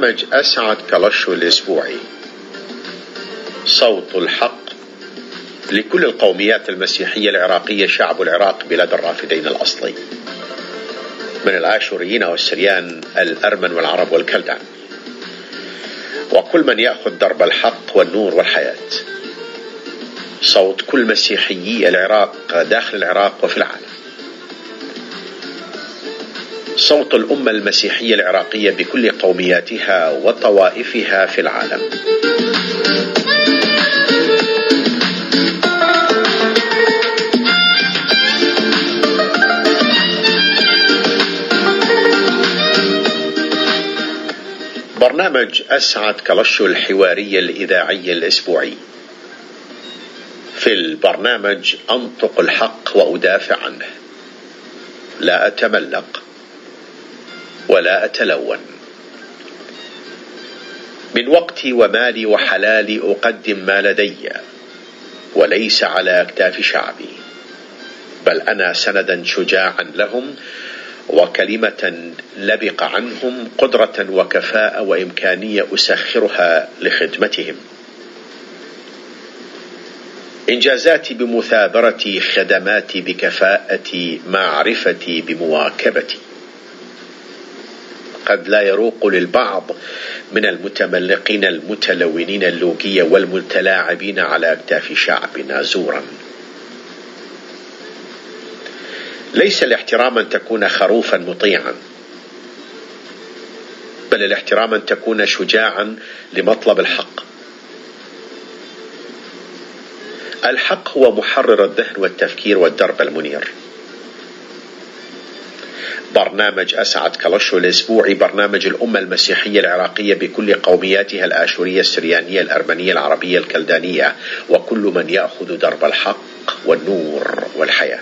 برنامج أسعد كلاشو الأسبوعي، صوت الحق لكل القوميات المسيحية العراقية، شعب العراق بلاد الرافدين الأصلي، من الآشوريين والسريان، الأرمن والعرب والكلدان، وكل من يأخذ درب الحق والنور والحياة. صوت كل مسيحيي العراق داخل العراق وفي العالم. صوت الأمة المسيحية العراقية بكل قومياتها وطوائفها في العالم. برنامج أسعد كلاشو الحواري الإذاعي الأسبوعي. في البرنامج أنطق الحق وأدافع عنه، لا أتملق ولا أتلون. من وقتي ومالي وحلالي أقدم ما لدي، وليس على أكتاف شعبي، بل أنا سندا شجاعا لهم، وكلمة لبق عنهم، قدرة وكفاءة وإمكانية أسخرها لخدمتهم. إنجازاتي بمثابرتي، خدماتي بكفاءتي، معرفتي بمواكبتي. قد لا يروق للبعض من المتملقين المتلونين اللوقية والمتلاعبين على أكتاف شعبنا زورا. ليس الاحترام أن تكون خروفا مطيعا، بل الاحترام أن تكون شجاعا لمطلب الحق. الحق هو محرر الذهن والتفكير والدرب المنير. برنامج أسعد كلاشو الأسبوعي، برنامج الأمة المسيحية العراقية بكل قومياتها، الآشورية، السريانية، الأرمنية، العربية، الكلدانية، وكل من يأخذ درب الحق والنور والحياة.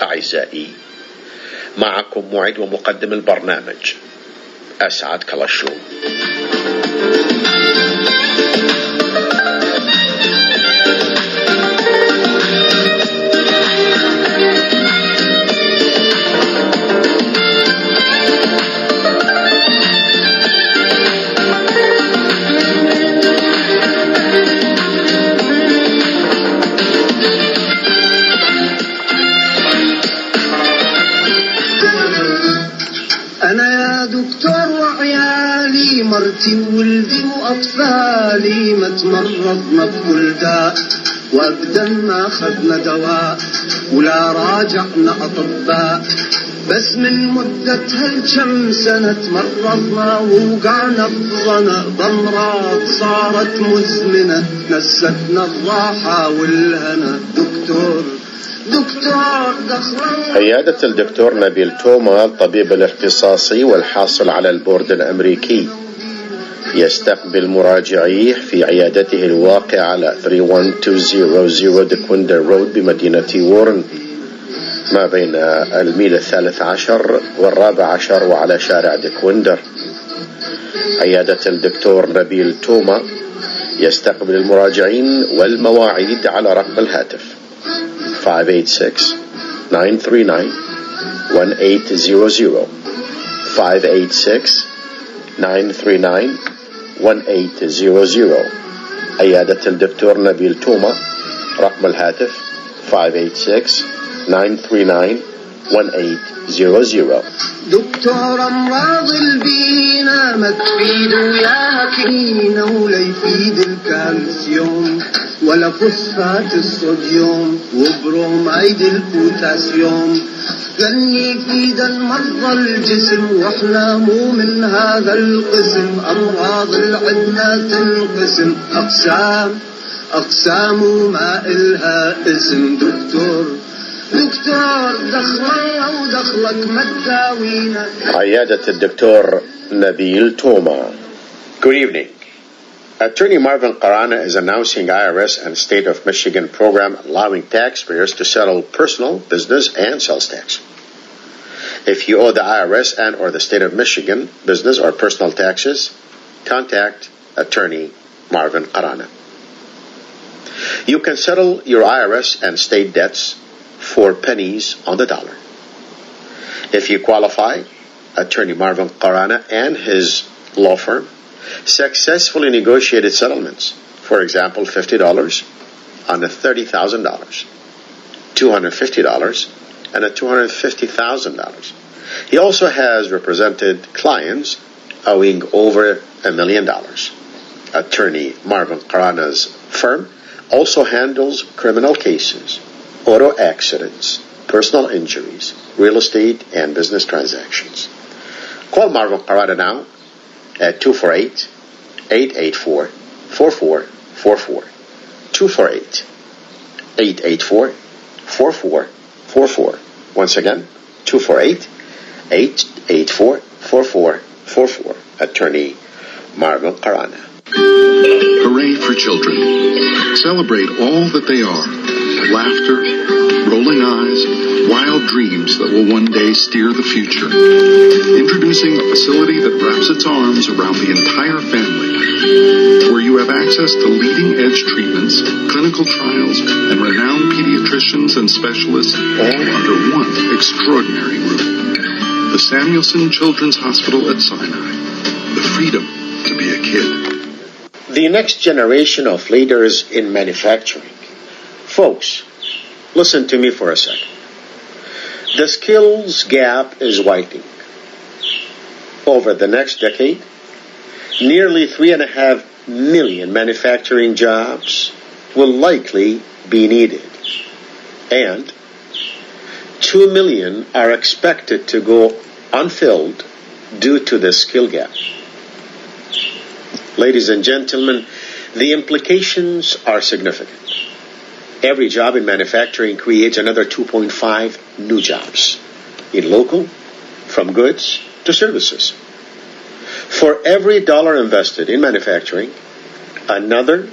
أعزائي، معكم معد ومقدم البرنامج أسعد كلاشو. مرتي وولدي وأطفالي ما تمرضنا بكل داء، وأبدا ما أخذنا دواء ولا راجعنا أطباء، بس من مدة هالكم سنة تمرضنا ووقعنا بظنا بأمراض صارت مزمنة، نستنا الراحة والهنا. دكتور عيادة الدكتور نبيل توما، الطبيب الاختصاصي والحاصل على البورد الأمريكي، يستقبل مراجعيه في عيادته الواقعة على 31200 ديكويندر رود بمدينة وورن، ما بين الميل 13 و14 وعلى شارع ديكويندر. عيادة الدكتور نبيل توما يستقبل المراجعين والمواعيد على رقم الهاتف 586-939-1800 586-939-1800. عيادة الدكتور نبيل توما، رقم الهاتف 586-939-1800. دكتور أمراض البينا ما تفيد وياها كنينة، ولا يفيد الكالسيوم ولا فوسفات الصوديوم وبروميد البوتاسيوم، لن يفيد المرضى الجسم، واحنا مو من هذا القسم. أمراض العدنا تنقسم أقسام وما إلها اسم. دكتور دخلنا ودخلك ما تداوينا. عيادة الدكتور نبيل توما. Good evening. Attorney Marvin Qarana is announcing IRS and State of Michigan program allowing taxpayers to settle personal, business, and sales tax. If you owe the IRS and or the State of Michigan business or personal taxes, contact Attorney Marvin Qarana. You can settle your IRS and state debts for pennies on the dollar. If you qualify, Attorney Marvin Qarana and his law firm successfully negotiated settlements. For example, $50 on a $30,000, $250 and a $250,000. He also has represented clients owing over $1 million. Attorney Marvin Qarana's firm also handles criminal cases, auto accidents, personal injuries, real estate, and business transactions. Call Marvin Qarana now at 248-884-4444. 248-884-4444. Once again, 248-884-4444. Attorney Marvin Qarana. Hooray for children. Celebrate all that they are. Laughter, rolling eyes, wild dreams that will one day steer the future. Introducing a facility that wraps its arms around the entire family, where you have access to leading-edge treatments, clinical trials, and renowned pediatricians and specialists all under one extraordinary roof. The Samuelson Children's Hospital at Sinai. The freedom to be a kid. The next generation of leaders in manufacturing. Folks, listen to me for a second. The skills gap is widening. Over the next decade, nearly 3.5 million manufacturing jobs will likely be needed, and 2 million are expected to go unfilled due to the skill gap. Ladies and gentlemen, the implications are significant. Every job in manufacturing creates another 2.5 new jobs in local, from goods to services. For every dollar invested in manufacturing, another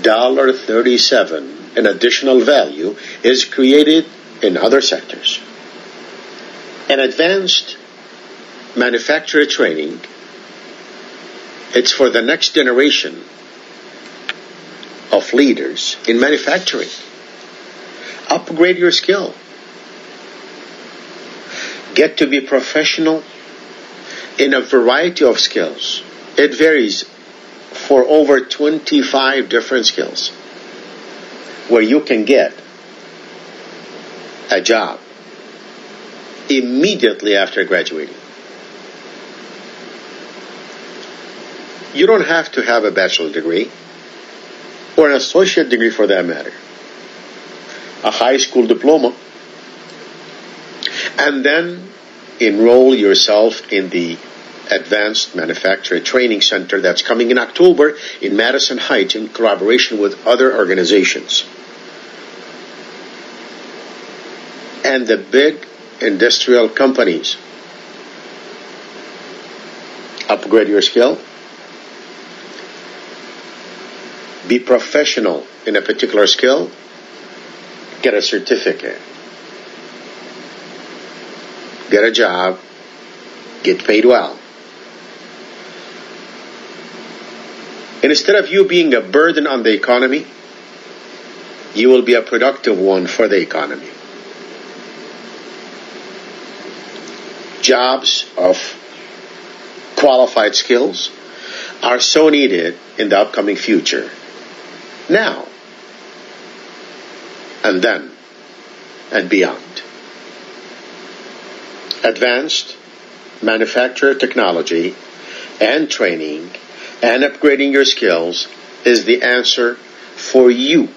$1.37 in additional value is created in other sectors. And advanced manufacturer training, it's for the next generation of leaders in manufacturing. Upgrade your skill. Get to be professional in a variety of skills. It varies for over 25 different skills where you can get a job immediately after graduating. You don't have to have a bachelor's degree or an associate degree for that matter, a high school diploma, and then enroll yourself in the Advanced Manufacturer Training Center that's coming in October in Madison Heights in collaboration with other organizations. And the big industrial companies. Upgrade your skill. Be professional in a particular skill. Get a certificate. Get a job. Get paid well. And instead of you being a burden on the economy, you will be a productive one for the economy. Jobs of qualified skills are so needed in the upcoming future. Now, and then, and beyond. Advanced manufacturer technology and training and upgrading your skills is the answer for you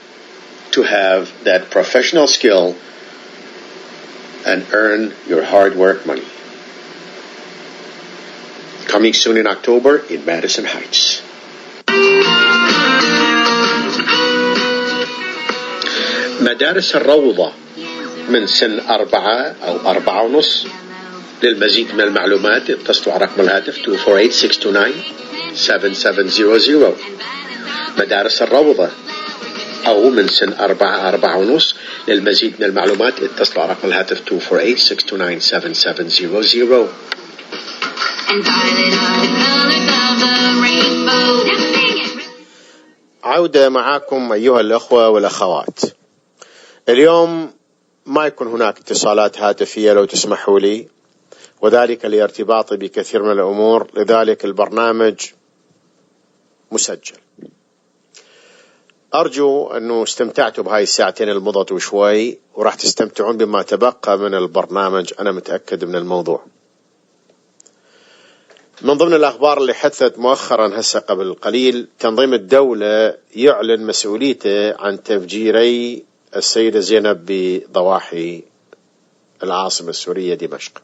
to have that professional skill and earn your hard work money. Coming soon in October in Madison Heights. مدارس الروضة من سن 4 أو 4.5. للمزيد من المعلومات اتصلوا على رقم الهاتف 248-629-7700. مدارس الروضة أو من سن 4 4.5. للمزيد من المعلومات اتصلوا على رقم الهاتف 248-629-7700. عودة معكم أيها الأخوة والأخوات. اليوم ما يكون هناك اتصالات هاتفية لو تسمحوا لي، وذلك لارتباطي بكثير من الأمور، لذلك البرنامج مسجل. أرجو أنه استمتعتوا بهاي الساعتين المضت وشوي، وراح تستمتعون بما تبقى من البرنامج، أنا متأكد من الموضوع. من ضمن الأخبار اللي حدثت مؤخرا هسه قبل قليل، تنظيم الدولة يعلن مسؤوليته عن تفجيري السيدة زينب بضواحي العاصمة السورية دمشق.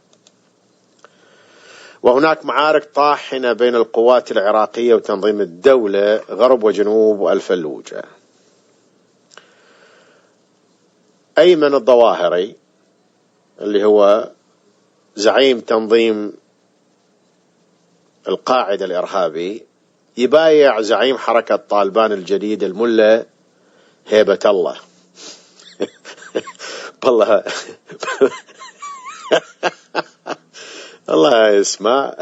وهناك معارك طاحنة بين القوات العراقية وتنظيم الدولة غرب وجنوب والفلوجة. أيمن الظواهري اللي هو زعيم تنظيم القاعدة الإرهابي يبايع زعيم حركة طالبان الجديد الملا هيبة الله. والله الله يسمع.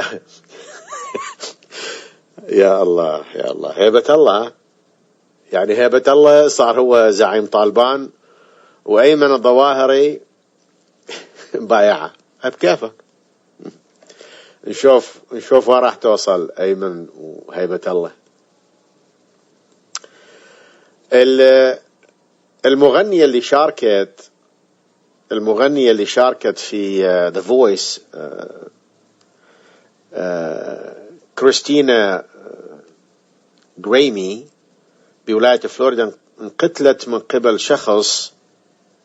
يا الله يا الله، هيبة الله، يعني هيبة الله صار هو زعيم طالبان، وأيمن الظواهري بايعه بكيفك. نشوف وين راح توصل أيمن وهيبة الله. المغنية اللي شاركت في The Voice، كريستينا غريمي بولاية فلوريدا، انقتلت من قبل شخص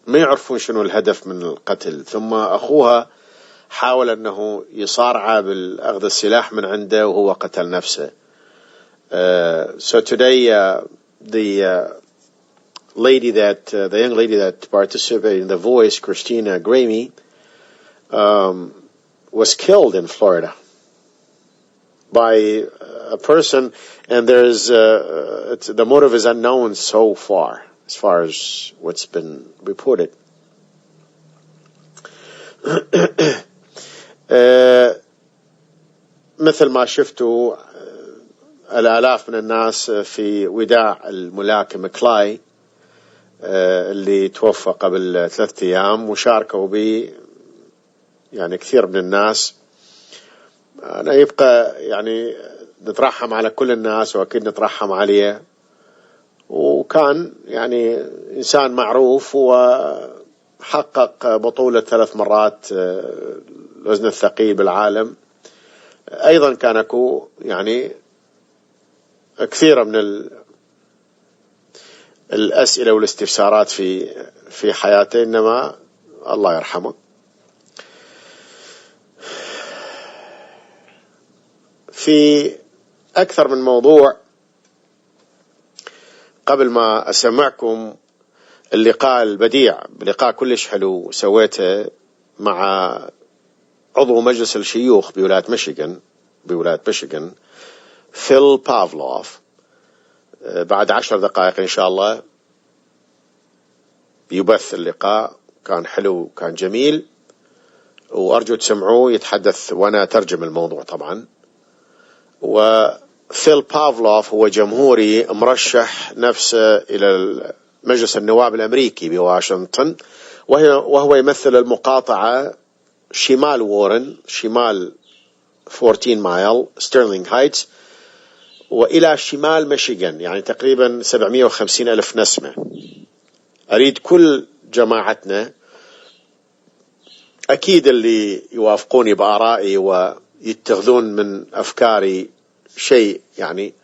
ما يعرفون شنو الهدف من القتل، ثم أخوها حاول أنه يصارعه بالأخذ السلاح من عنده وهو قتل نفسه. So today the young lady that participated in The Voice, Christina Gramey, was killed in Florida by a person, and there's the motive is unknown so far, as far as what's been reported. مثل ما شفتوا الآلاف من الناس في وداع الملاكم كلاي اللي توفى قبل 3 أيام، وشاركوا به يعني كثير من الناس. أنا يبقى يعني نترحم على كل الناس، وأكيد نترحم عليه. وكان يعني إنسان معروف، وحقق بطولة 3 مرات الوزن الثقيل بالعالم. أيضا كان أكو يعني كثيرة من الأسئلة والاستفسارات في حياته، إنما الله يرحمه. في أكثر من موضوع، قبل ما أسمعكم اللقاء البديع، بلقاء كلش حلو سويته مع عضو مجلس الشيوخ بولاية ميشيغان فيل بافلوف، بعد 10 دقائق إن شاء الله يبث اللقاء. كان حلو، كان جميل، وأرجو تسمعوه يتحدث وأنا أترجم الموضوع طبعا. وفيل بافلوف هو جمهوري مرشح نفسه إلى مجلس النواب الأمريكي بواشنطن، وهو يمثل المقاطعة شمال وورن، شمال 14 مايل ستيرلينغ هايتس، وإلى شمال ميشيغان، يعني تقريبا 750 ألف نسمة. أريد كل جماعتنا، أكيد اللي يوافقوني بآرائي ويتخذون من أفكاري شيء يعني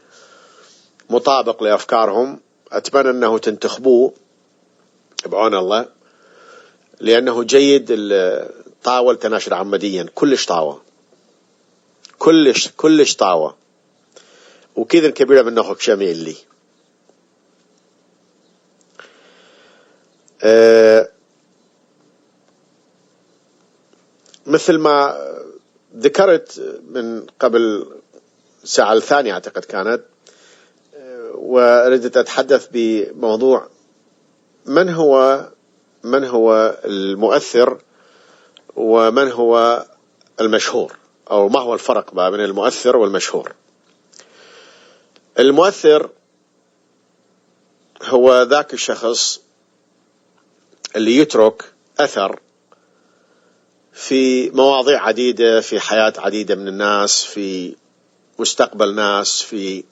مطابق لأفكارهم، أتمنى أنه تنتخبوه بعون الله، لأنه جيد. طاول تناشر عمديا، كلش طاوة، كلش طاوة، وكذا كبيرة من أخوك شميل لي. مثل ما ذكرت من قبل ساعة الثانية أعتقد كانت، وردت أتحدث بموضوع من هو المؤثر ومن هو المشهور، أو ما هو الفرق بين المؤثر والمشهور. المؤثر هو ذاك الشخص اللي يترك أثر في مواضيع عديدة، في حياة عديدة من الناس، في مستقبل ناس، في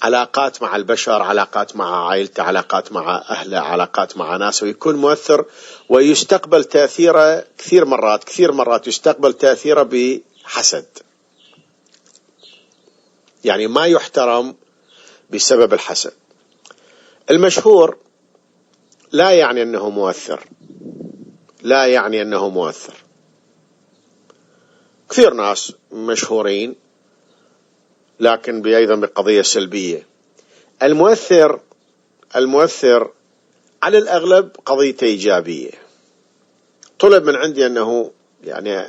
علاقات مع البشر، علاقات مع عائلته، علاقات مع أهله، علاقات مع ناس، ويكون مؤثر ويستقبل تأثيره كثير مرات يستقبل تأثيره بحسد. يعني ما يحترم بسبب الحسد. المشهور لا يعني أنه مؤثر، لا يعني أنه مؤثر. كثير ناس مشهورين لكن أيضا بقضية سلبية. المؤثر على الأغلب قضيته إيجابية. طلب من عندي أنه يعني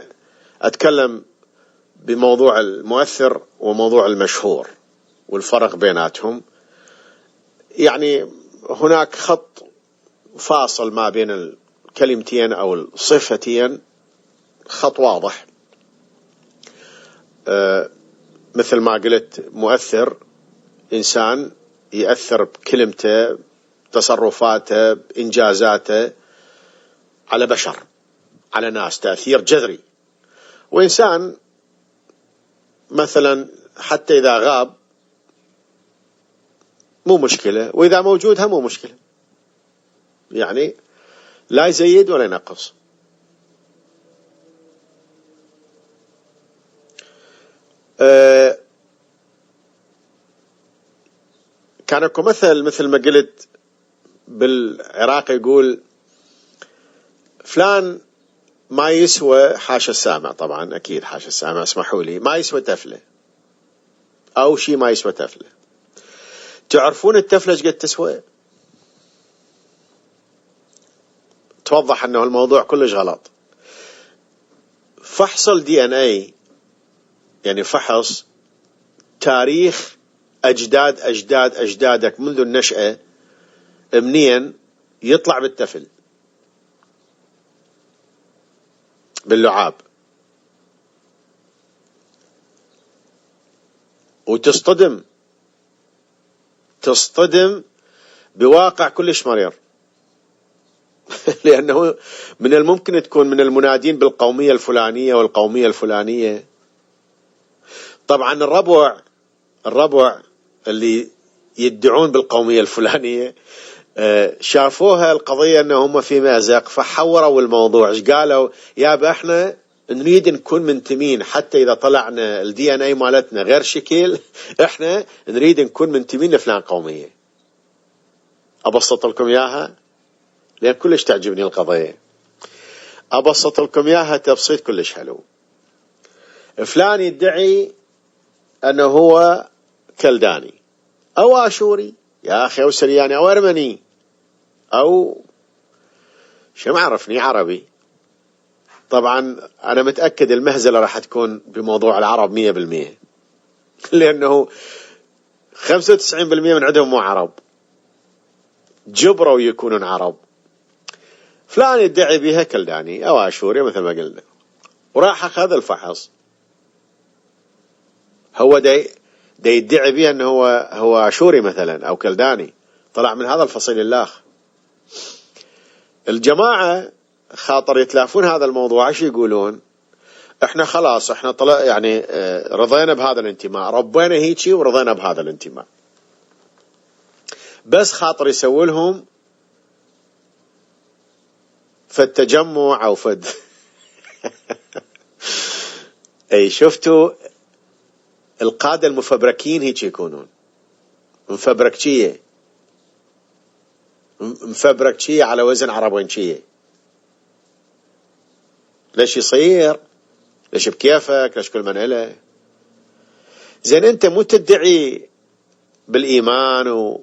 أتكلم بموضوع المؤثر وموضوع المشهور والفرق بيناتهم. يعني هناك خط فاصل ما بين الكلمتين أو الصفتين، خط واضح. مثل ما قلت، مؤثر إنسان يأثر بكلمته، تصرفاته، إنجازاته على بشر، على ناس، تأثير جذري. وإنسان مثلا حتى إذا غاب مو مشكلة، وإذا موجود هم مو مشكلة، يعني لا يزيد ولا ينقص. كان اكو مثل ما قلت بالعراق، يقول فلان ما يسوى، حاشا السامع طبعا، أكيد حاشا السامع، اسمحوا لي، ما يسوى تفلة أو شيء ما يسوى تفلة. تعرفون التفلة قد تسوى؟ توضح أنه الموضوع كلش غلط. فحص DNA، يعني فحص تاريخ أجدادك منذ النشأة، منين يطلع بالتفل، باللعاب، وتصطدم بواقع كلش مرير. لأنه من الممكن تكون من المنادين بالقومية الفلانية والقومية الفلانية. طبعا الربع اللي يدعون بالقومية الفلانية شافوها القضية أنهم في مأزق، فحوروا الموضوع. ايش قالوا؟ يابا احنا نريد نكون منتمين، حتى إذا طلعنا DNA مالتنا غير شكل، احنا نريد نكون منتمين لفلان قومية. أبسط لكم إياها لأن كلش تعجبني القضية. أبسط لكم إياها تبسيط كلش حلو. فلان يدعي أنه هو كلداني أو آشوري، يا أخي، أو سرياني أو أرمني أو شو معرفني عربي. طبعا أنا متأكد المهزلة راح تكون بموضوع العرب 100%، لأنه 95% من عندهم مو عرب، جبروا يكونون عرب. فلان يدعي بها كلداني أو آشوري مثل ما قلنا، وراح أخذ الفحص. هو دا يدعي بها أنه هو آشوري مثلا أو كلداني، طلع من هذا الفصيل اللاخ. الجماعة خاطر يتلافون هذا الموضوع، ايش يقولون؟ احنا خلاص، احنا طلع يعني رضينا بهذا الانتماء، ربينا هيجي ورضينا بهذا الانتماء، بس خاطر يسوي لهم فالتجمع او فد اي شفتوا القادة المفبركين هيك يكونون، مفبركشية على وزن عربونشية. ليش يصير؟ ليش بكيفك؟ ليش كل من إله؟ زين انت مو تدعي بالإيمان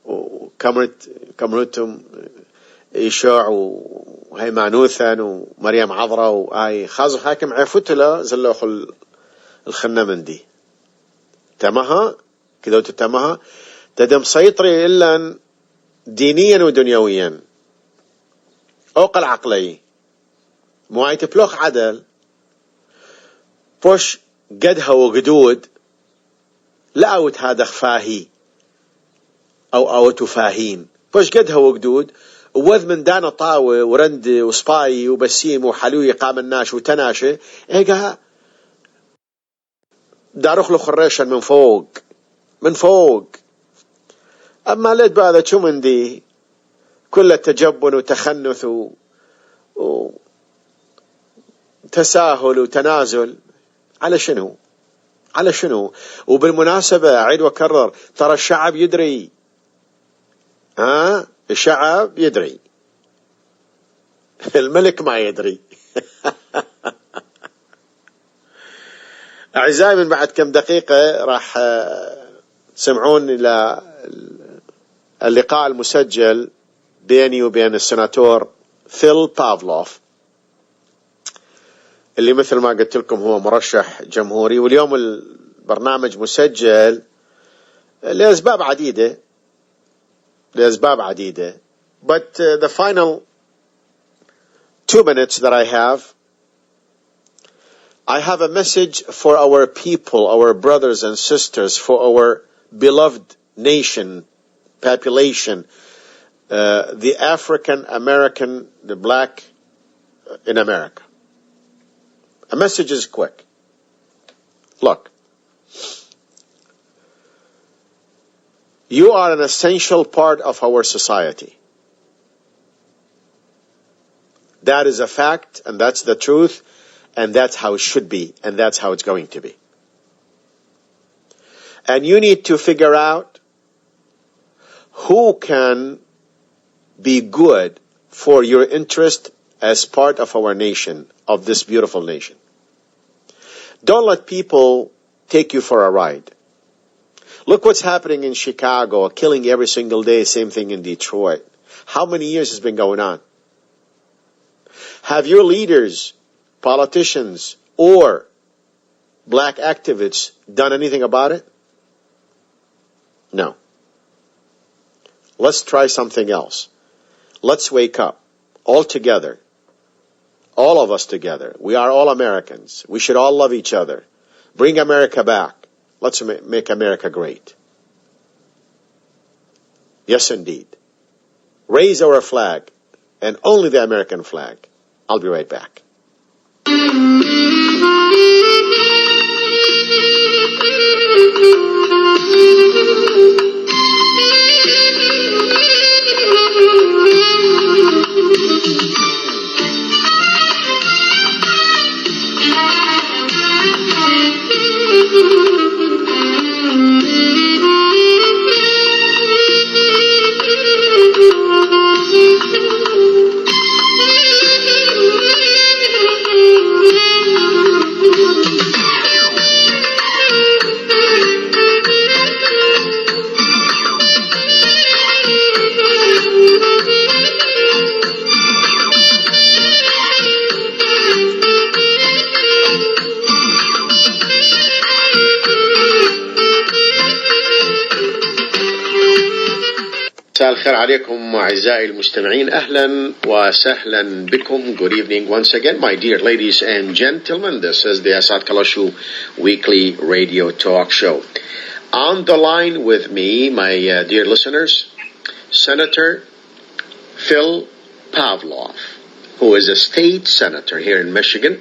وكمرتم إيشاع وهي مانوثا ومريم عذراء وآي خازو حاكم عفتلا زلوا الخنة من دي تمها كذا وتتمها تدم سيطري إلا دينيا ودنيويا أوق العقلي مواي تبلوخ عدل بوش قدها وقدود لا أوت هذا خفاهي أو تفاهين بوش قدها وقدود ووذ من دانا طاوة ورند وصباي وبسيم وحلوية قام الناش وتناشة إيقا داروخ له خريشا من فوق. أما ليت بعد شو من دي كل تجبن وتخنث وتساهل وتنازل على شنو؟ وبالمناسبة أعيد وأكرر، ترى الشعب يدري، الشعب يدري، الملك ما يدري. أعزائي، من بعد كم دقيقة راح تسمعون إلى اللقاء المسجل بيني وبين السناتور فيل بافلوف، اللي مثل ما قلت لكم هو مرشح جمهوري. واليوم البرنامج مسجل لأسباب عديدة. But the final 2 minutes that I have a message for our people, our brothers and sisters, for our beloved nation, population, the African American, the black in America. A message is quick. Look, you are an essential part of our society. That is a fact, and that's the truth, and that's how it should be, and that's how it's going to be. And you need to figure out who can be good for your interest as part of our nation, of this beautiful nation. Don't let people take you for a ride. Look what's happening in Chicago, killing every single day, same thing in Detroit. How many years has been going on? Have your leaders, politicians, or black activists done anything about it? No. Let's try something else. Let's wake up all together. All of us together. We are all Americans. We should all love each other. Bring America back. Let's make America great. Yes, indeed. Raise our flag, and only the American flag. I'll be right back. مساء الخير عليكم أعزائي المستمعين. أهلا وسهلا بكم. Good evening once again, my dear ladies and gentlemen. This is the Asaad Kalasho weekly radio talk show. On the line with me, my dear listeners, Senator Phil Pavlov, who is a state senator here in Michigan.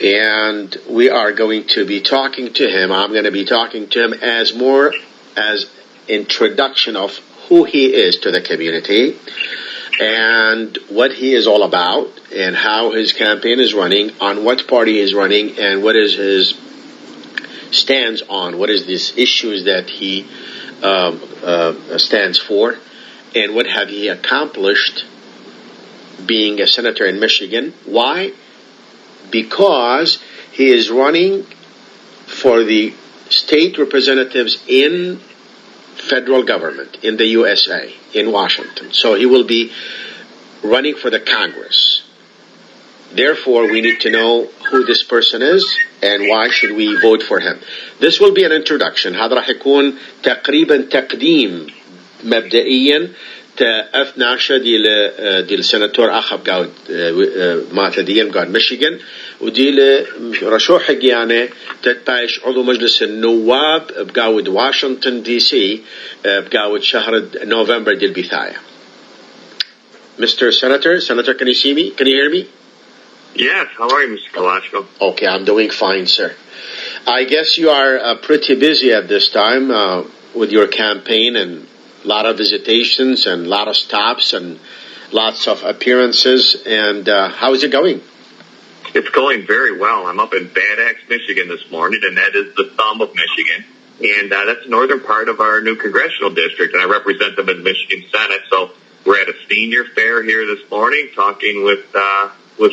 And we are going to be talking to him. I'm going to be talking to him as more as introduction of who he is to the community and what he is all about and how his campaign is running, on what party he is running, and what is his stance on, what is these issues that he stands for, and what have he accomplished being a senator in Michigan. Why? Because he is running for the state representatives in federal government in the USA, in Washington. So he will be running for the Congress. Therefore, we need to know who this person is and why should we vote for him. This will be an introduction. هذا راح يكون تقريبا تقديم مبدئيا ناشا ديال سناتور أخب قاود معتديا قاود ميشيغان وديل رشوح يعني تتبايش عضو مجلس النواب بقاود واشنطن دي سي بقاود شهر نوفمبر ديال بثاية. Mr. Senator. Senator, can you see me? Can you hear me? Yes. How are you, Mr. Kalasho? Okay, I'm doing fine, sir. I guess you are pretty busy at this time with your campaign, and a lot of visitations and a lot of stops and lots of appearances. And how is it going? It's going very well. I'm up in Bad Axe, Michigan this morning, and that is the thumb of Michigan. And that's the northern part of our new congressional district, and I represent them in the Michigan Senate. So we're at a senior fair here this morning talking with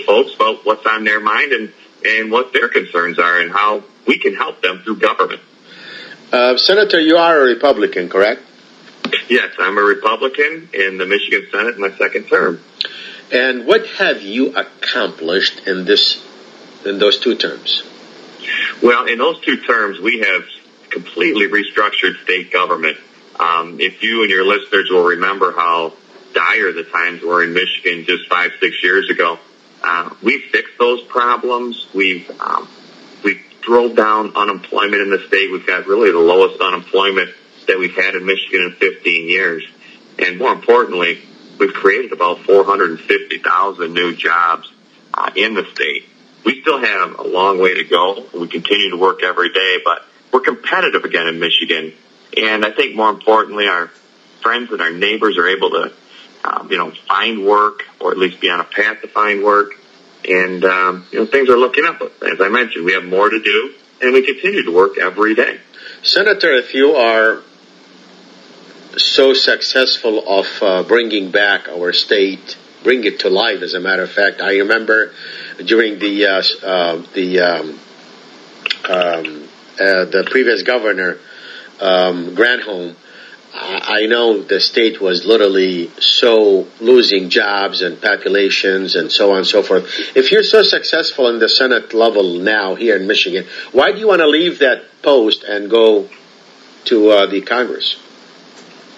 folks about what's on their mind and what their concerns are and how we can help them through government. Senator, you are a Republican, correct? Yes, I'm a Republican in the Michigan Senate in my second term. And what have you accomplished in those 2 terms? Well, in those 2 terms, we have completely restructured state government. If you and your listeners will remember how dire the times were in Michigan just 5-6 years ago, we fixed those problems. We drove down unemployment in the state. We've got really the lowest unemployment that we've had in Michigan in 15 years. And more importantly, we've created about 450,000 new jobs in the state. We still have a long way to go. We continue to work every day, but we're competitive again in Michigan. And I think more importantly, our friends and our neighbors are able to, find work, or at least be on a path to find work. And, things are looking up. As I mentioned, we have more to do, and we continue to work every day. Senator, if you are so successful of bringing back our state, bring it to life, as a matter of fact, I remember during the previous governor, Granholm, I know the state was literally so losing jobs and populations and so on and so forth. If you're so successful in the Senate level now here in Michigan, why do you want to leave that post and go to the Congress?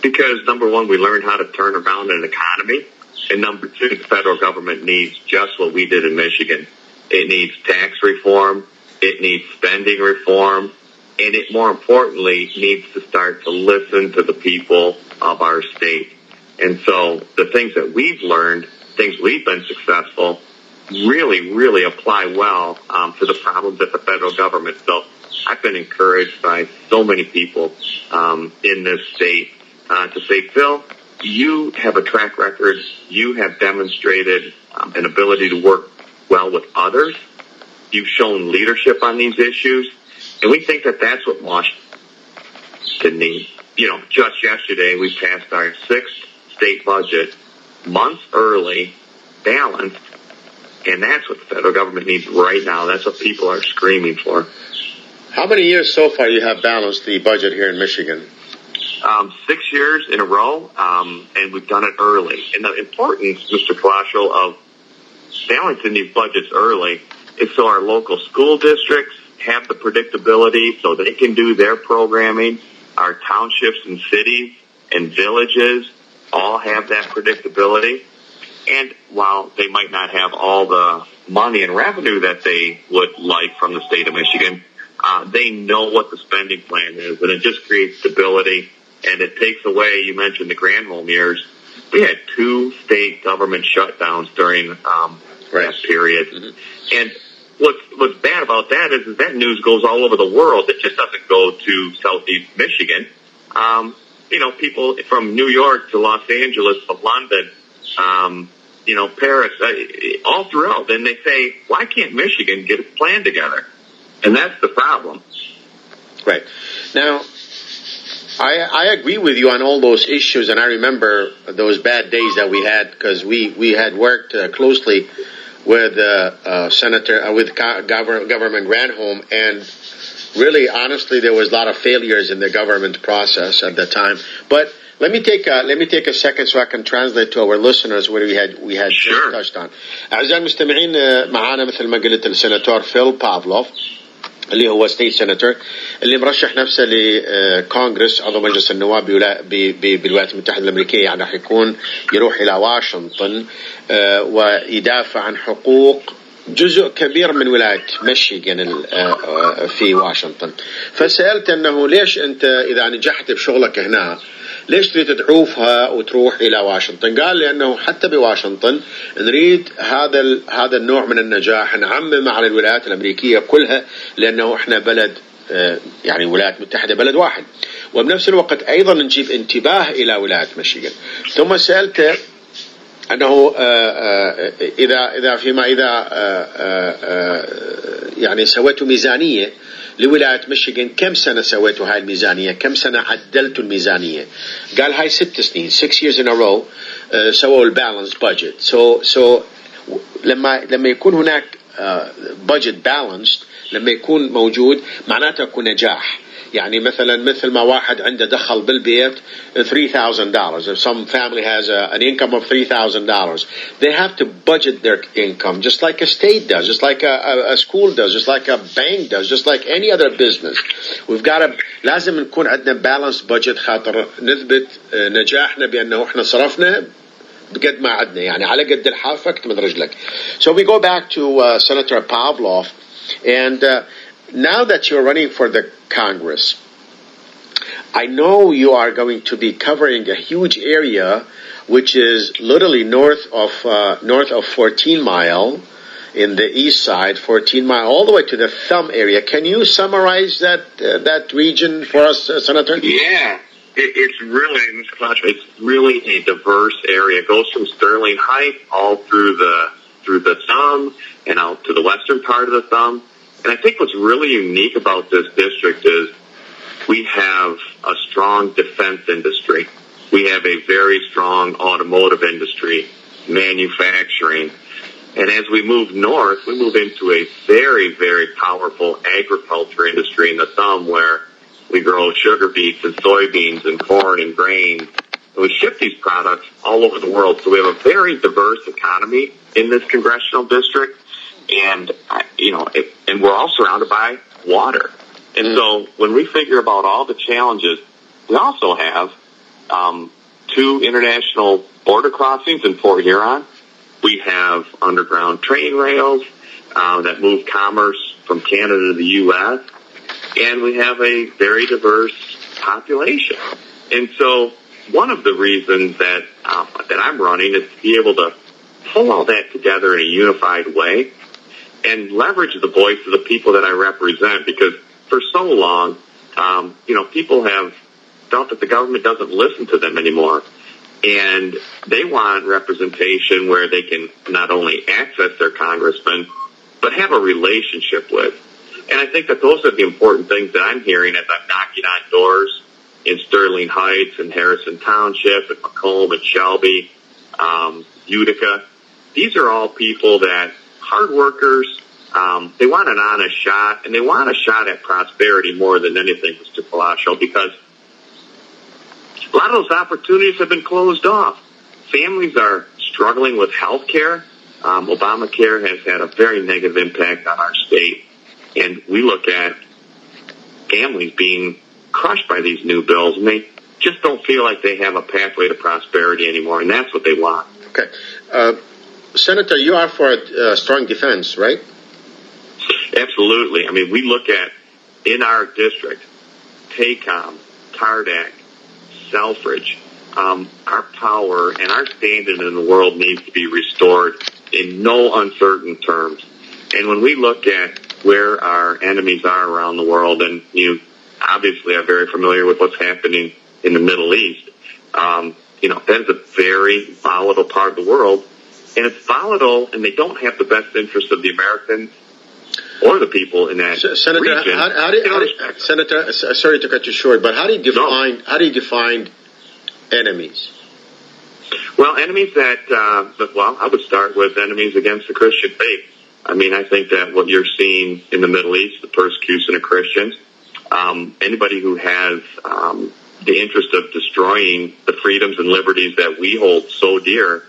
Because, number one, we learned how to turn around an economy. And number 2, the federal government needs just what we did in Michigan. It needs tax reform. It needs spending reform. And it, more importantly, needs to start to listen to the people of our state. And so the things that we've learned, things we've been successful, really, really apply well to the problems at the federal government. So I've been encouraged by so many people in this state to say, Phil, you have a track record. You have demonstrated an ability to work well with others. You've shown leadership on these issues. And we think that that's what Washington needs. Just yesterday we passed our 6th state budget months early, balanced, and that's what the federal government needs right now. That's what people are screaming for. How many years so far you have balanced the budget here in Michigan? 6 years in a row, and we've done it early. And the importance, Mr. Kalasho, of balancing these budgets early is so our local school districts have the predictability so they can do their programming. Our townships and cities and villages all have that predictability. And while they might not have all the money and revenue that they would like from the state of Michigan, they know what the spending plan is, and it just creates stability. And it takes away, you mentioned the Granholm years. We had 2 state government shutdowns during that period. Mm-hmm. And what's bad about that is that news goes all over the world. It just doesn't go to Southeast Michigan. People from New York to Los Angeles to London, Paris, all throughout. And they say, why can't Michigan get its plan together? And that's the problem. Right. Now, I agree with you on all those issues, and I remember those bad days that we had because we had worked closely with Government Granholm, and really, honestly, there was a lot of failures in the government process at the time. But let me take a second so I can translate to our listeners what we had sure. touched on. أعزائي المستمعين، معانا مثل ما قلت السناتور فيل بافلوف اللي هو ستيت سيناتور اللي مرشح نفسه لكونغرس عضو مجلس النواب بالولايات المتحدة الأمريكية. يعني راح يروح إلى واشنطن ويدافع عن حقوق جزء كبير من ولاية ميشيغان في واشنطن. فسألت أنه ليش أنت إذا نجحت بشغلك هنا ليش تريد تعوفها وتروح إلى واشنطن؟ قال لأنه حتى بواشنطن نريد هذا النوع من النجاح نعمم على الولايات الأمريكية كلها، لأنه إحنا بلد يعني الولايات المتحدة بلد واحد، وبنفس الوقت أيضا نجيب انتباه إلى ولاية ميشيغان. ثم سألته أنه إذا يعني سويتوا ميزانية لولاية ميشيغان، كم سنة سويتوا هاي الميزانية؟ كم سنة عدلتوا الميزانية؟ قال هاي 6 سنين، 6 years in a row سووا البالانس budget. so لما يكون هناك budget balanced، لما يكون موجود معناته يكون نجاح. يعني مثل ما واحد عنده دخل بالبيت $3,000. If some family has an income of $3,000, they have to budget their income just like a state does, just like a school does, just like a bank does, just like any other business. We've got to لازم نكون عندنا balanced budget خاطر نثبت نجاحنا بأنه احنا صرفنا بقد ما عدنا، يعني على قد الحافك من رجلك. So we go back to Senator Pavlov, and now that you're running for the Congress, I know you are going to be covering a huge area, which is literally north of 14 Mile in the east side, 14 Mile, all the way to the Thumb area. Can you summarize that region for us, Senator? Yeah. It's really, Mr. Kalasho, it's really a diverse area. It goes from Sterling Heights all through the Thumb and out to the western part of the Thumb. And I think what's really unique about this district is we have a strong defense industry. We have a very strong automotive industry, manufacturing. And as we move north, we move into a very, very powerful agriculture industry in the Thumb, where we grow sugar beets and soybeans and corn and grain. And we ship these products all over the world. So we have a very diverse economy in this congressional district. And, and we're all surrounded by water. And so when we figure about all the challenges, we also have 2 international border crossings in Port Huron. We have underground train rails that move commerce from Canada to the U.S., and we have a very diverse population. And so one of the reasons that I'm running is to be able to pull all that together in a unified way and leverage the voice of the people that I represent, because for so long, people have felt that the government doesn't listen to them anymore. And they want representation where they can not only access their congressman, but have a relationship with. And I think that those are the important things that I'm hearing as I'm knocking on doors in Sterling Heights and Harrison Township and Macomb and Shelby, Utica. These are all people that hard workers. They want an honest shot, and they want a shot at prosperity more than anything, Mr. Kalasho, because a lot of those opportunities have been closed off. Families are struggling with health care. Obamacare has had a very negative impact on our state. And we look at families being crushed by these new bills, and they just don't feel like they have a pathway to prosperity anymore, and that's what they want. Okay. Senator, you are for a strong defense, right? Absolutely. I mean, we look at, in our district, TACOM, TARDAC, Selfridge, our power and our standing in the world needs to be restored in no uncertain terms. And when we look at where our enemies are around the world, and you obviously are very familiar with what's happening in the Middle East, that is a very volatile part of the world. And it's volatile, and they don't have the best interest of the Americans or the people in that region. Senator, sorry to cut you short, but how do you define enemies? Well, enemies I would start with enemies against the Christian faith. I mean, I think that what you're seeing in the Middle East, the persecution of Christians, anybody who has the interest of destroying the freedoms and liberties that we hold so dear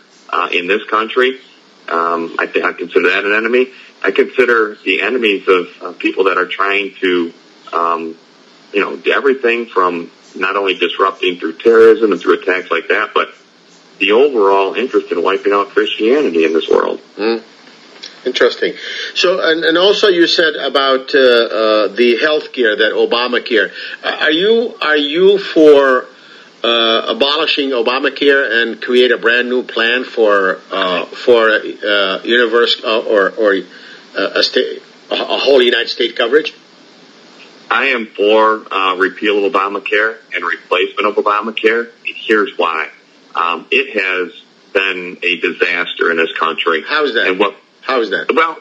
in this country, I consider that an enemy. I consider the enemies of people that are trying to, everything from not only disrupting through terrorism and through attacks like that, but the overall interest in wiping out Christianity in this world. Interesting. So, and also you said about the health care, that Obamacare. Are you for abolishing Obamacare and create a brand new plan for universe a whole United States coverage? I am for repeal of Obamacare and replacement of Obamacare. Here's why. It has been a disaster in this country. How is that? And how is that? Well,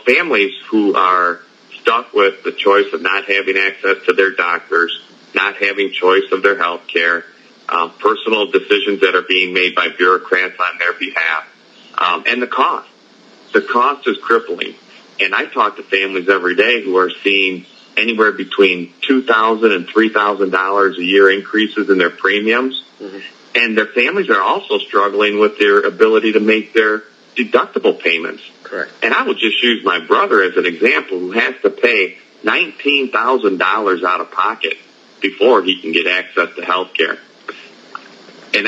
families who are stuck with the choice of not having access to their doctors, not having choice of their health care, personal decisions that are being made by bureaucrats on their behalf, and the cost. The cost is crippling. And I talk to families every day who are seeing anywhere between $2,000 and $3,000 a year increases in their premiums. Mm-hmm. And their families are also struggling with their ability to make their deductible payments. Correct. And I would just use my brother as an example, who has to pay $19,000 out of pocket before he can get access to health care. And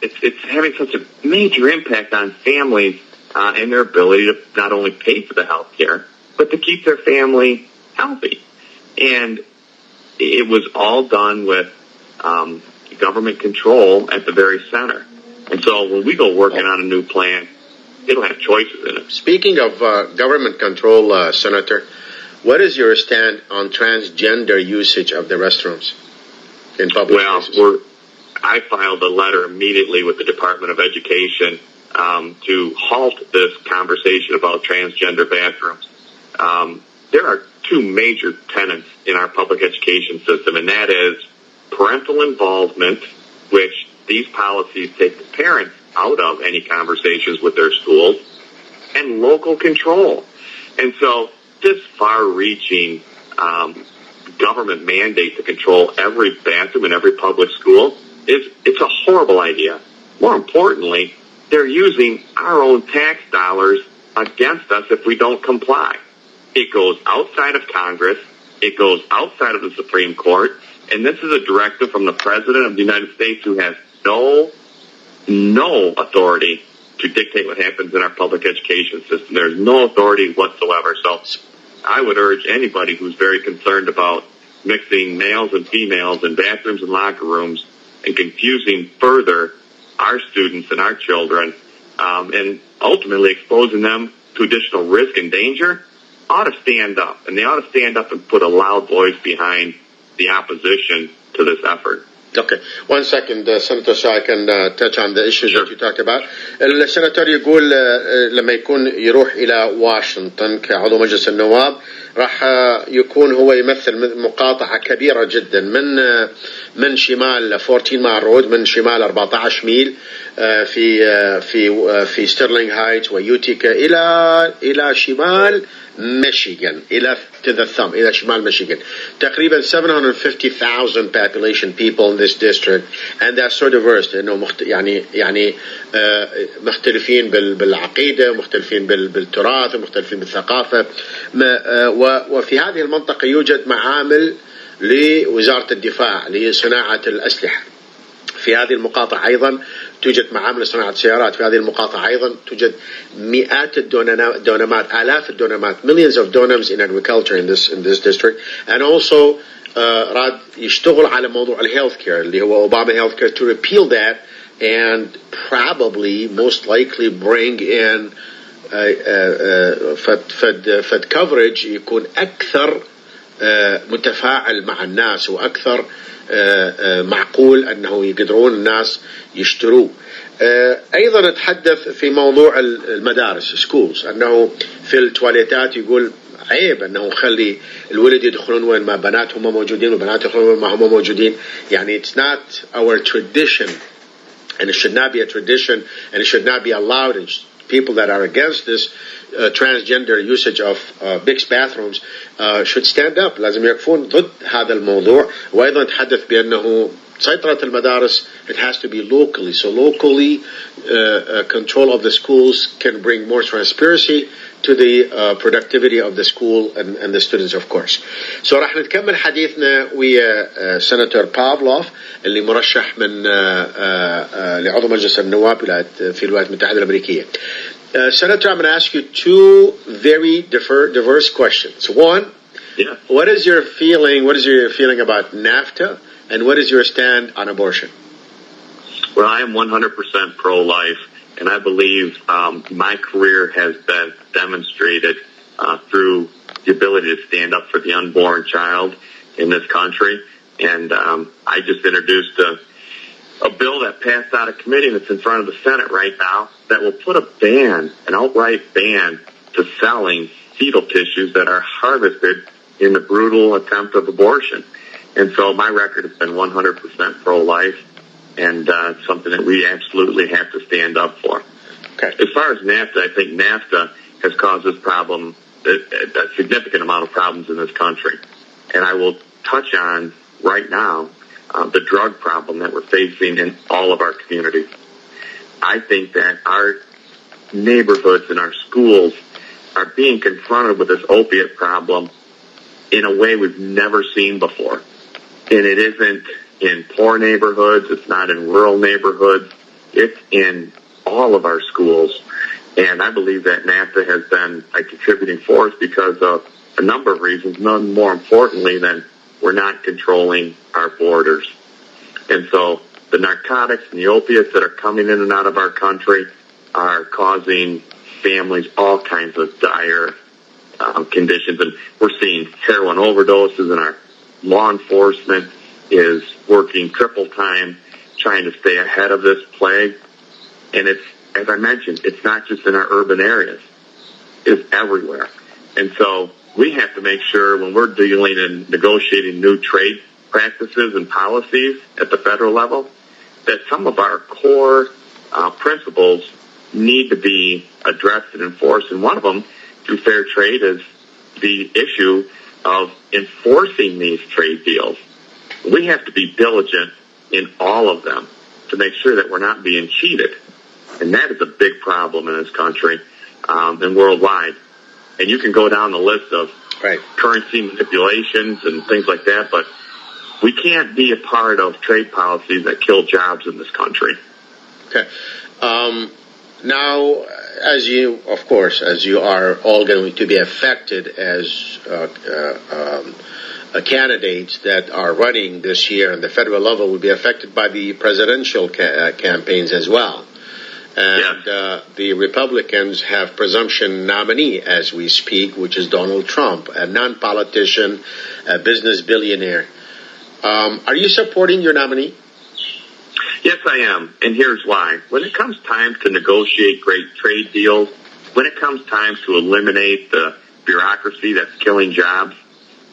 it's having such a major impact on families and their ability to not only pay for the health care, but to keep their family healthy. And it was all done with government control at the very center. And so when we go working on a new plan, it'll have choices in it. Speaking of government control, Senator, what is your stand on transgender usage of the restrooms in public places? Well, I filed a letter immediately with the Department of Education to halt this conversation about transgender bathrooms. There are two major tenets in our public education system, and that is parental involvement, which these policies take the parents out of any conversations with their schools, and local control. And so this far-reaching government mandate to control every bathroom in every public school it's a horrible idea. More importantly, they're using our own tax dollars against us if we don't comply. It goes outside of Congress. It goes outside of the Supreme Court. And this is a directive from the President of the United States, who has no authority to dictate what happens in our public education system. There's no authority whatsoever. So I would urge anybody who's very concerned about mixing males and females in bathrooms and locker rooms and confusing further our students and our children, and ultimately exposing them to additional risk and danger, ought to stand up. And they ought to stand up and put a loud voice behind the opposition to this effort. Okay. 1 second, Senator, so I can touch on the issues that you talked about. السناتور يقول لما يكون يروح إلى واشنطن كعضو مجلس النواب راح يكون هو يمثل مقاطعة كبيرة جدا من شمال 14 مايل رود، من شمال 14 ميل في ستيرلينغ هايتس ويوتيكا إلى شمال ميشيغان، إلى شمال ميشيغان. تقريبا 750,000 population people in this district, and they're so diverse. إنه يعني مختلفين بالعقيدة، مختلفين بالتراث، ومختلفين بالثقافة. وفي هذه المنطقة يوجد معامل لوزارة الدفاع لصناعة الأسلحة. في هذه المقاطعة أيضا توجد معامل لصناعة السيارات. في هذه المقاطعة أيضا توجد مئات الدونمات، آلاف الدونمات، millions of donums in agriculture in this district. And also راد يشتغل على موضوع الهيلث كير اللي هو Obama health care, to repeal that and probably most likely bring in فد coverage يكون أكثر متفاعل مع الناس وأكثر معقول أنه يقدرون الناس يشتروه. أيضا نتحدث في موضوع المدارس schools، أنه في التواليتات يقول عيب أنه خلي الولد يدخلون وين ما بناتهم موجودين وبنات يدخلون وين ما هم موجودين. يعني it's not our tradition, and it should not be a tradition, and it should not be allowed. And people that are against this transgender usage of mixed bathrooms should stand up. لازم يقفون ضد هذا الموضوع. وأيضا نتحدث بأنه سيطرة المدارس, it has to be locally. So locally control of the schools can bring more transparency to the productivity of the school and the students, of course. So راح نتكمل حديثنا ويا سناتور بافلوف اللي مرشح من لعضو مجلس النواب في الولايات المتحدة الأمريكية. Senator, I'm going to ask you two very diverse questions. One, Yeah. What is your feeling? What is your feeling about NAFTA, and what is your stand on abortion? Well, I am 100% pro-life, and I believe my career has been demonstrated through the ability to stand up for the unborn child in this country. And I just introduced a bill that passed out of committee that's in front of the Senate right now that will put a ban, an outright ban, to selling fetal tissues that are harvested in the brutal attempt of abortion. And so my record has been 100% pro-life, and it's something that we absolutely have to stand up for. Okay. As far as NAFTA, I think NAFTA has caused this problem, a significant amount of problems in this country. And I will touch on right now the drug problem that we're facing in all of our communities. I think that our neighborhoods and our schools are being confronted with this opiate problem in a way we've never seen before. And it isn't in poor neighborhoods, it's not in rural neighborhoods, it's in all of our schools. And I believe that NAFTA has been a contributing force because of a number of reasons, none more importantly than we're not controlling our borders. And so the narcotics and the opiates that are coming in and out of our country are causing families all kinds of dire conditions. And we're seeing heroin overdoses, and our law enforcement is working triple time trying to stay ahead of this plague. And it's, as I mentioned, it's not just in our urban areas. It's everywhere. And so we have to make sure when we're dealing and negotiating new trade practices and policies at the federal level that some of our core principles need to be addressed and enforced. And one of them, through fair trade, is the issue of enforcing these trade deals. We have to be diligent in all of them to make sure that we're not being cheated. And that is a big problem in this country and worldwide. And you can go down the list of currency manipulations and things like that, but we can't be a part of trade policies that kill jobs in this country. Okay. Now, as you are all going to be affected as candidates that are running this year on the federal level, will be affected by the presidential campaigns as well. And the Republicans have presumption nominee as we speak, which is Donald Trump, a non-politician, a business billionaire. Are you supporting your nominee? Yes, I am, and here's why. When it comes time to negotiate great trade deals, when it comes time to eliminate the bureaucracy that's killing jobs,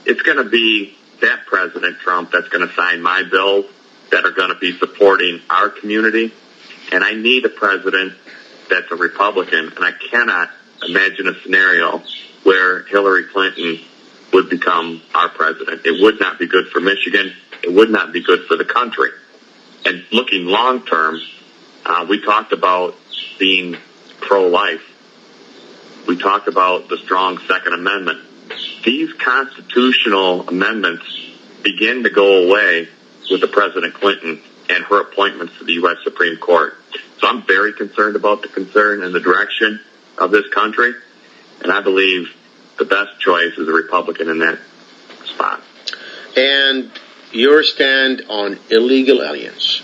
it's going to be that President Trump that's going to sign my bills that are going to be supporting our community. And I need a president that's a Republican, and I cannot imagine a scenario where Hillary Clinton would become our president. It would not be good for Michigan. It would not be good for the country. And looking long term, we talked about being pro-life. We talked about the strong Second Amendment. These constitutional amendments begin to go away with the President Clinton and her appointments to the U.S. Supreme Court. So I'm very concerned about the concern and the direction of this country, and I believe the best choice is a Republican in that spot. And your stand on illegal aliens?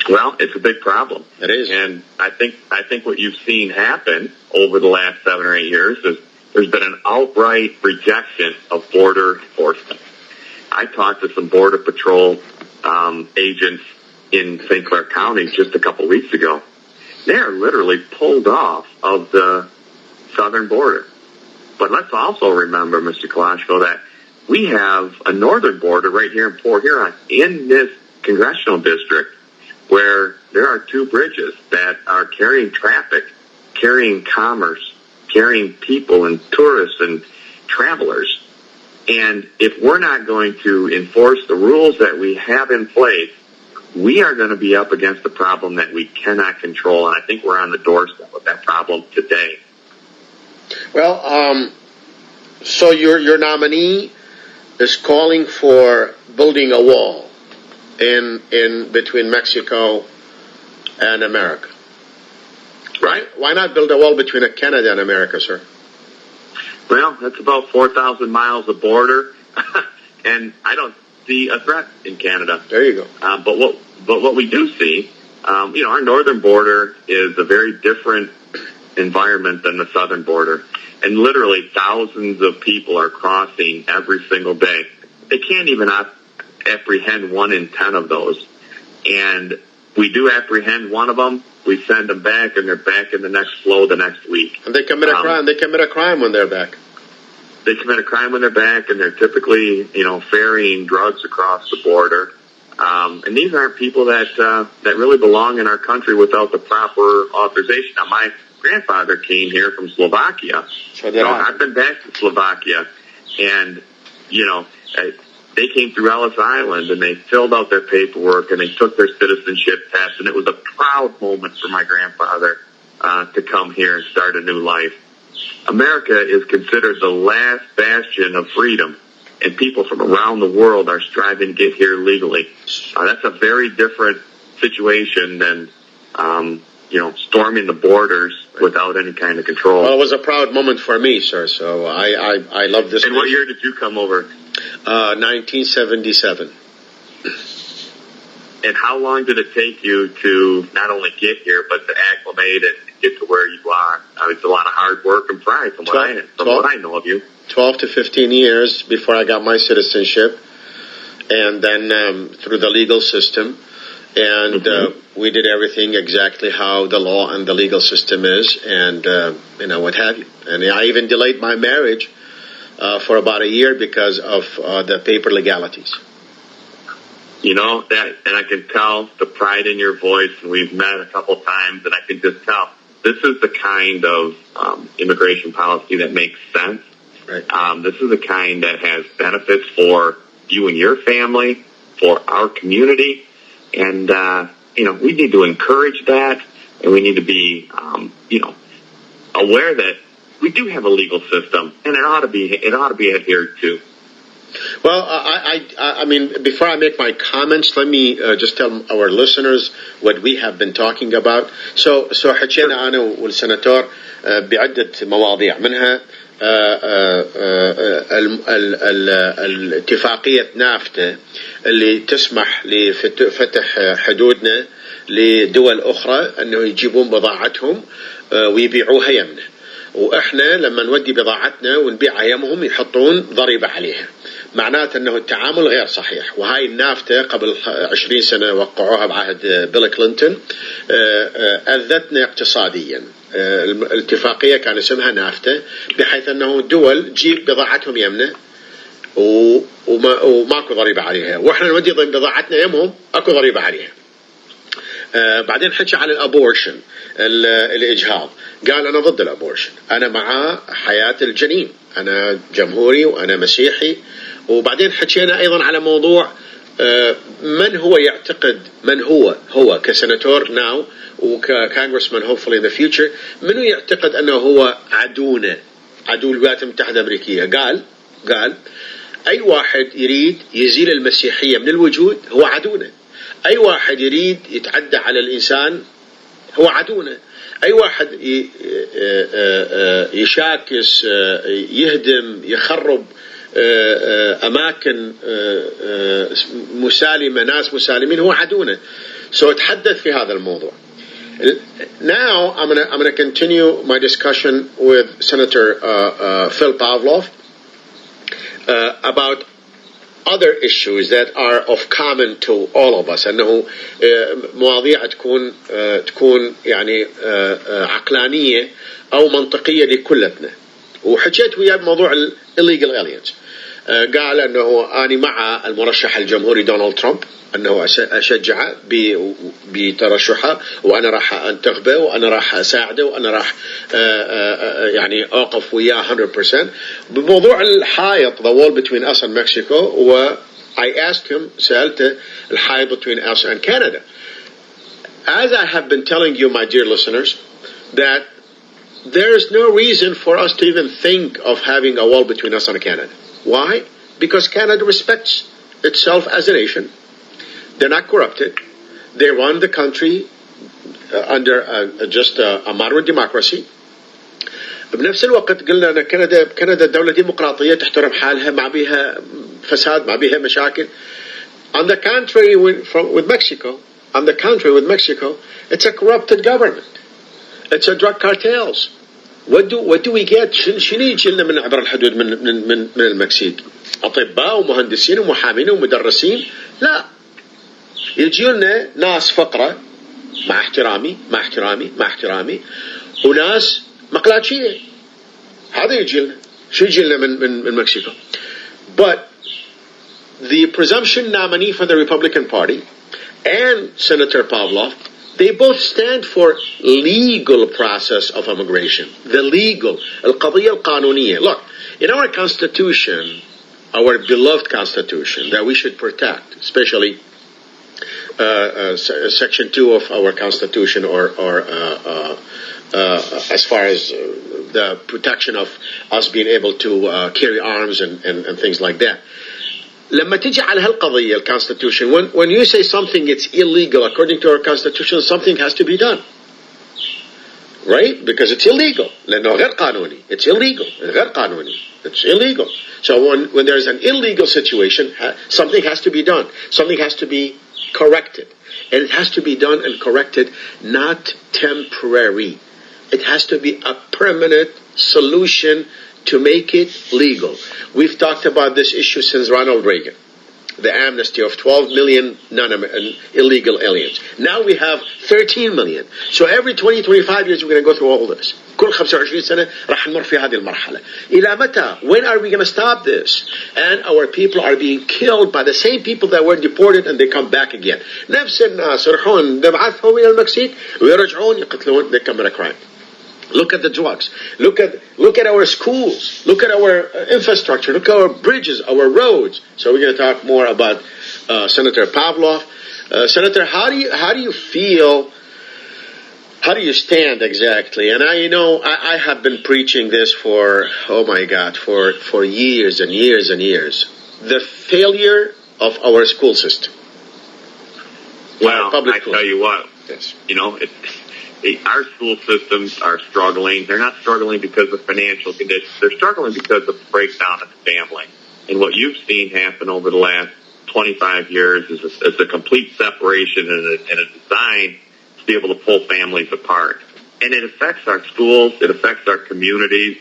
Well, it's a big problem. It is. And I think what you've seen happen over the last 7 or 8 years is there's been an outright rejection of border enforcement. I talked to some Border Patrol agents in St. Clair County just a couple weeks ago. They are literally pulled off of the southern border. But let's also remember, Mr. Kalasho, that we have a northern border right here in Port Huron in this congressional district where there are 2 bridges that are carrying traffic, carrying commerce, carrying people and tourists and travelers. And if we're not going to enforce the rules that we have in place, we are going to be up against a problem that we cannot control. And I think we're on the doorstep of that problem today. Well, so your nominee is calling for building a wall in between Mexico and America. Right. Why not build a wall between Canada and America, sir? Well, that's about 4,000 miles of border, and I don't see a threat in Canada. There you go. But what we do see, our northern border is a very different environment than the southern border, and literally thousands of people are crossing every single day. They can't even apprehend 1 in 10 of those, and we do apprehend one of them. We send them back, and they're back in the next flow the next week. And they commit a crime. They commit a crime when they're back. They commit a crime when they're back, and they're typically, ferrying drugs across the border. And these aren't people that really belong in our country without the proper authorization. Now, my grandfather came here from Slovakia. So I've been back to Slovakia, and, they came through Ellis Island, and they filled out their paperwork, and they took their citizenship test, and it was a proud moment for my grandfather to come here and start a new life. America is considered the last bastion of freedom, and people from around the world are striving to get here legally. That's a very different situation than, storming the borders without any kind of control. Well, it was a proud moment for me, sir, so I love this. And what year did you come over? 1977. And how long did it take you to not only get here, but to acclimate and get to where you are? It's a lot of hard work and pride from what I know of you. 12 to 15 years before I got my citizenship, and then through the legal system. And we did everything exactly how the law and the legal system is, and, what have you. And I even delayed my marriage for about a year because of the paper legalities. And I can tell the pride in your voice, and we've met a couple times, and I can just tell this is the kind of immigration policy that makes sense. Right. This is the kind that has benefits for you and your family, for our community, and we need to encourage that, and we need to be aware that we do have a legal system, and it ought to be adhered to. Well, I mean, before I make my comments, let me just tell our listeners what we have been talking about. So حكينا أنا والسناتور بعدة مواضيع منها الاتفاقية نافتا اللي تسمح لفتح حدودنا لدول أخرى أنه يجيبون بضاعتهم ويبيعوها يمنا. وإحنا لما نودي بضاعتنا ونبيعها يمهم يحطون ضريبة عليها. معناته أنه التعامل غير صحيح. وهاي النافتا قبل 20 سنة وقعوها بعهد بيل كلينتون أذتنا اقتصاديا. الاتفاقية كان اسمها نافتا بحيث أنه الدول تجيب بضاعتهم يمنا وماكو ضريبة عليها، وإحنا نودي بضاعتنا يمهم أكو ضريبة عليها. بعدين حكي عن الابورشن، الإجهاض. قال أنا ضد الابورشن، أنا مع حياة الجنين، أنا جمهوري وأنا مسيحي. وبعدين حكينا أيضا على موضوع من هو يعتقد، من هو كسناتور ناو وككونغرسمان hopefully in the future، منو يعتقد أنه هو عدونا، عدو الولايات المتحدة الأمريكية. قال أي واحد يريد يزيل المسيحية من الوجود هو عدونا، أي واحد يريد يتعدى على الإنسان هو عدونا، أي واحد يشاكس يهدم يخرب أماكن مسالمة، ناس مسالمين، هو عدونا. So اتحدث في هذا الموضوع. Now I'm going to continue my discussion with Senator Phil Pavlov about other issues that are of common to all of us. أنه مواضيع تكون يعني عقلانية أو منطقية لكلتنا. وحكيت وياه بموضوع illegal aliens. قال أنه أنا مع المرشح الجمهوري دونالد ترامب، أنه أشجعه بترشحه، وأنا راح أنتخبه، وأنا راح أساعده، وأنا راح يعني أوقف وياه 100%. بموضوع الحائط the wall between us and Mexico، و I asked him، سألته الحائط between us and Canada. As I have been telling you, my dear listeners, that there is no reason for us to even think of having a wall between us and Canada. Why? Because Canada respects itself as a nation. They're not corrupted. They run the country under just a moderate democracy. بنفس الوقت قلنا أن كندا دولة ديمقراطية تحترم حالها، ما بيها فساد، ما بيها مشاكل. On the contrary with Mexico, it's a corrupted government. It's a drug cartels. What do we get? شنو يجي لنا من عبر الحدود من المكسيك؟ أطباء ومهندسين ومحامين ومدرسين؟ لا، يجي لنا ناس فقرة، مع احترامي وناس مقلاتشية. هذا يجي لنا. شو يجي لنا من مكسيكو؟ But the presumption nominee for the Republican Party and Senator Pavlov, they both stand for legal process of immigration. The legal, القضية القانونية. Look, in our Constitution, our beloved Constitution that we should protect, especially Section 2 of our Constitution, or as far as the protection of us being able to carry arms and things like that. لما تيجي على هالقضية الconstitution, when you say something it's illegal according to our constitution, something has to be done, right? Because it's illegal. لأنه غير قانوني. It's illegal. غير قانوني. It's illegal. So when there's an illegal situation, something has to be done. Something has to be corrected. And it has to be done and corrected, not temporary. It has to be a permanent solution to make it legal. We've talked about this issue since Ronald Reagan, the amnesty of 12 million illegal aliens. Now we have 13 million. So every 20-25 years we're going to go through all this. كل 25 سنة راح نمر في هذه المرحلة. إلى متى? When are we going to stop this? And our people are being killed by the same people that were deported, and they come back again. نفس الناس يروحون نبعثهم إلى المكسيك ويرجعون يقتلون. They commit a crime. Look at the drugs. Look at our schools. Look at our infrastructure. Look at our bridges, our roads. So we're going to talk more about Senator Pavlov. Senator, how do you feel? How do you stand exactly? And I have been preaching this for years and years and years. The failure of our school system. Well, I tell you what. Yes. Our school systems are struggling. They're not struggling because of financial conditions. They're struggling because of the breakdown of the family. And what you've seen happen over the last 25 years is a complete separation and a design to be able to pull families apart. And it affects our schools. It affects our communities.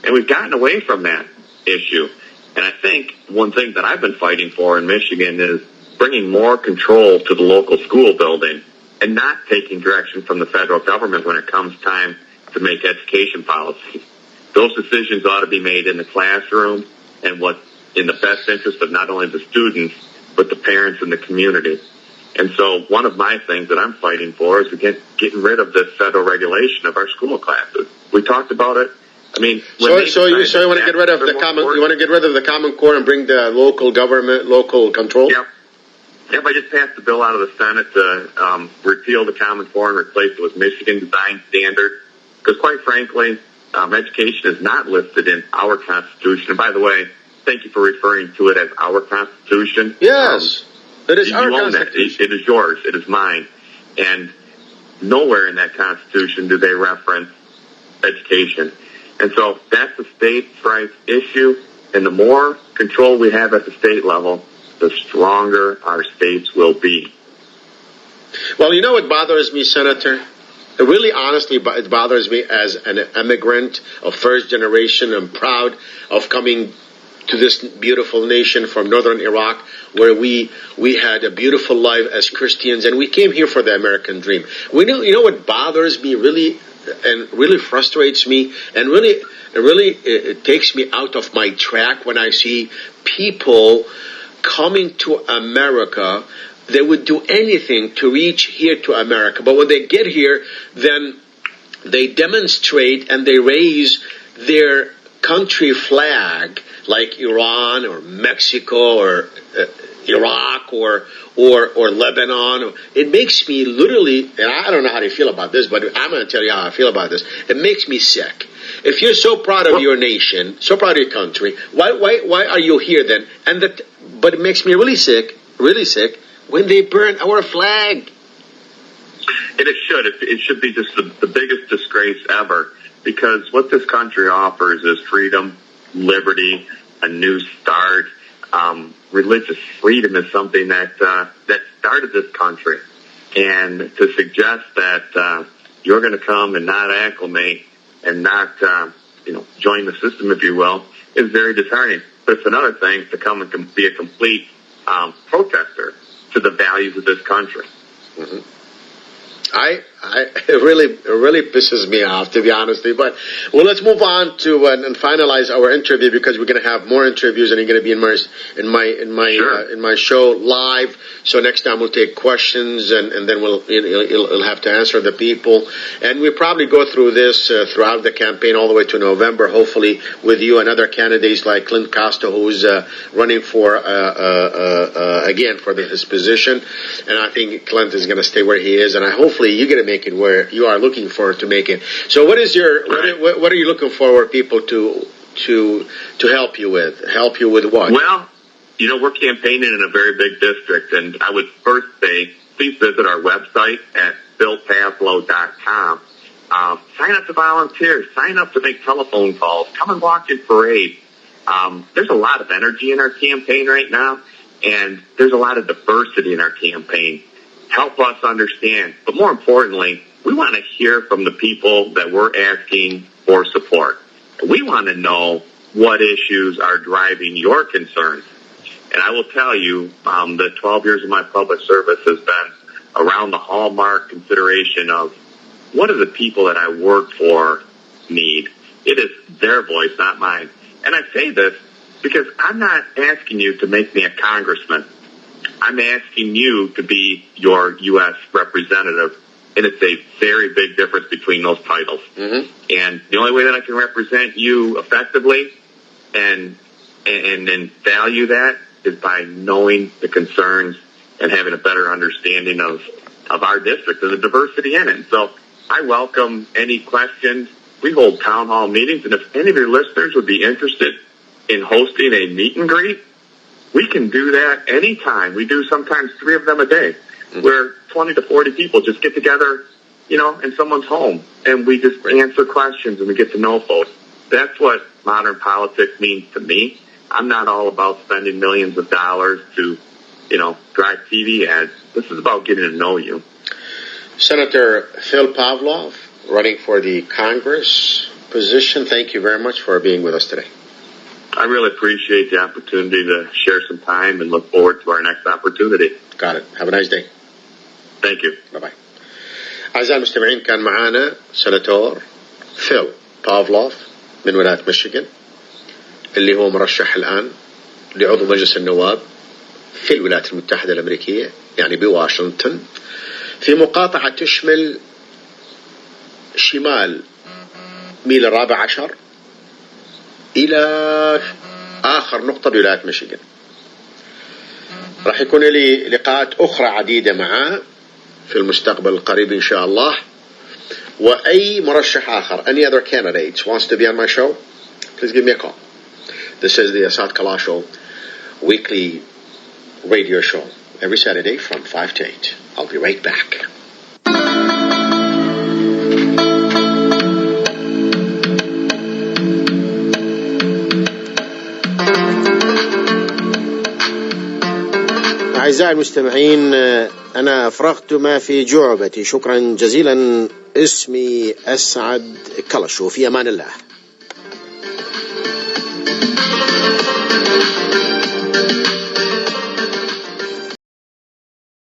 And we've gotten away from that issue. And I think one thing that I've been fighting for in Michigan is bringing more control to the local school building, and not taking direction from the federal government when it comes time to make education policy. Those decisions ought to be made in the classroom, and what's in the best interest of not only the students, but the parents and the community. And so one of my things that I'm fighting for is getting rid of this federal regulation of our school classes. We talked about it. I mean, so you want to get rid of the common? You want to get rid of the Common Core and bring the local government, local control? Yep. Yep, I just passed the bill out of the Senate to repeal the Common Core and replace it with Michigan Design Standard. Because quite frankly, education is not listed in our Constitution. And by the way, thank you for referring to it as our Constitution. Yes, it is our Constitution. It is yours. It is mine. And nowhere in that Constitution do they reference education. And so that's a states' rights issue. And the more control we have at the state level, the stronger our states will be. Well, you know what bothers me, Senator? It really, honestly, it bothers me as an immigrant of first generation. I'm proud of coming to this beautiful nation from northern Iraq, where we had a beautiful life as Christians, and we came here for the American dream. You know what bothers me really, and really frustrates me, and really it takes me out of my track when I see people coming to America. They would do anything to reach here to America. But when they get here, then they demonstrate and they raise their country flag, like Iran or Mexico or Iraq or Lebanon. It makes me literally, and I don't know how to feel about this, but I'm going to tell you how I feel about this. It makes me sick. If you're so proud of your nation, so proud of your country, why are you here then? But it makes me really sick, when they burn our flag. And it should be just the biggest disgrace ever. because what this country offers is freedom, liberty, a new start. Religious freedom is something that started this country. And to suggest that you're going to come and not acclimate and not join the system, if you will, is very disheartening. But it's another thing to come and be a complete protester to the values of this country. Mm-hmm. It really pisses me off, to be honest with you. But let's move on to and finalize our interview, because we're going to have more interviews, and you're going to be in my show live. So next time we'll take questions, and then you'll have to answer the people, and we'll probably go through this throughout the campaign all the way to November, hopefully with you and other candidates like Clint Costa, who's running for again for his position, and I think Clint is going to stay where he is, and hopefully you're going to make it where you are looking for to make it. So what is what are you looking for people to help you with? Help you with what? Well, we're campaigning in a very big district, and I would first say please visit our website at BillPavlo.com. Sign up to volunteer. Sign up to make telephone calls. Come and walk in parade. There's a lot of energy in our campaign right now, and there's a lot of diversity in our campaign. Help us understand. But more importantly, we want to hear from the people that we're asking for support. We want to know what issues are driving your concerns. And I will tell you, the 12 years of my public service has been around the hallmark consideration of what do the people that I work for need. It is their voice, not mine. And I say this because I'm not asking you to make me a congressman. I'm asking you to be your U.S. representative, and it's a very big difference between those titles. Mm-hmm. And the only way that I can represent you effectively and value that is by knowing the concerns and having a better understanding of our district and the diversity in it. And so I welcome any questions. We hold town hall meetings, and if any of your listeners would be interested in hosting a meet and greet, we can do that anytime. We do sometimes 3 of them a day, where 20 to 40 people just get together, in someone's home, and we just answer questions and we get to know folks. That's what modern politics means to me. I'm not all about spending millions of dollars to, drive TV ads. This is about getting to know you. Senator Phil Pavlov, running for the Congress position, thank you very much for being with us today. I really appreciate the opportunity to share some time and look forward to our next opportunity. Got it. Have a nice day. Thank you. Bye bye. أعزائي المستمعين، كان معانا سناتور فيل بافلوف من ولاية ميشيغان، اللي هو مرشح الآن لعضو مجلس النواب في الولايات المتحدة الأمريكية، يعني بواشنطن، في مقاطعة تشمل شمال ميل 14 إلى آخر نقطة بولاية ميشيغان. راح يكون لي لقاءات أخرى عديدة معاه في المستقبل القريب إن شاء الله. وأي مرشح آخر, any other candidates wants to be on my show, please give me a call. This is the Asaad Kalasho weekly radio show every Saturday from 5 to 8. I'll be right back. أعزائي المستمعين، أنا أفرغت ما في جعبتي. شكرا جزيلا. اسمي أسعد كلشو. في أمان الله.